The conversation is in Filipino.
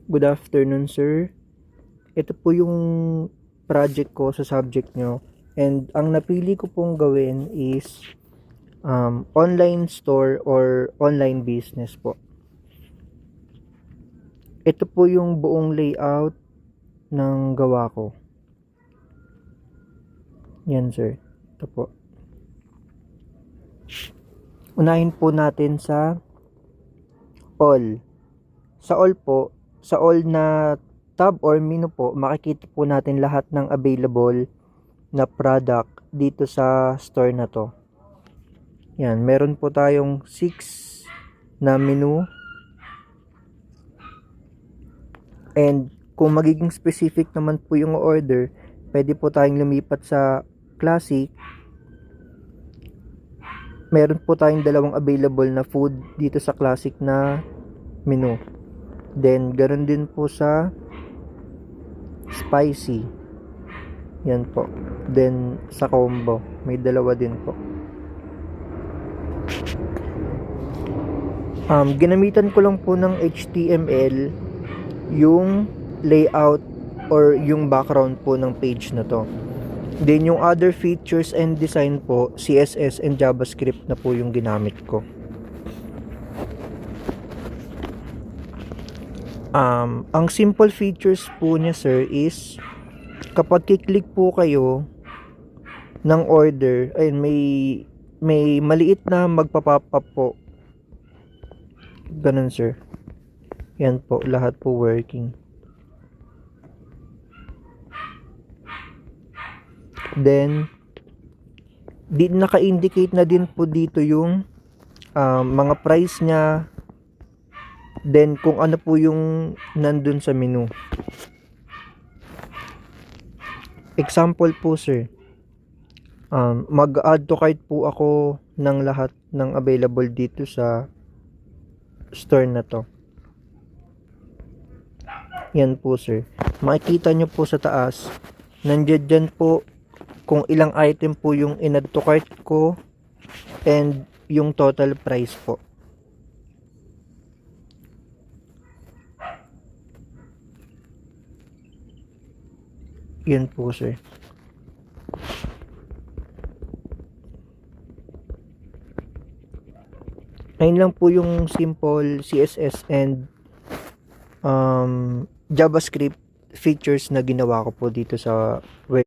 Good afternoon, sir. Ito po yung project ko sa subject nyo. And ang napili ko pong gawin is online store or online business po. Ito po yung buong layout ng gawa ko. Yan, sir. Ito po. Unahin po natin sa all. Sa all po, sa all na tab or menu po, makikita po natin lahat ng available na product dito sa store na to. Yan, meron po tayong 6 na menu. And kung magiging specific naman po yung order, pwede po tayong lumipat sa classic. Meron po tayong dalawang available na food dito sa classic na menu. Then, ganoon din po sa spicy. Yan po. Then, sa combo, may dalawa din po. Ginamitan ko lang po ng HTML yung layout or yung background po ng page na to. Then, yung other features and design po, CSS and JavaScript na po yung ginamit ko. Ang simple features po niya, sir, is kapag kiklik po kayo ng order, ay may maliit na magpa-pop up po. Ganun, sir. Yan po, lahat po working. Then, naka-indicate na din po dito yung mga price niya. Then, kung ano po yung nandun sa menu. Example po, sir. Mag-add to cart po ako ng lahat ng available dito sa store na to. Yan po, sir. Makikita nyo po sa taas. Nandiyan dyan po kung ilang item po yung in-add to cart ko and yung total price po. Yan po, sir. Ayun lang po yung simple CSS and JavaScript features na ginawa ko po dito sa web.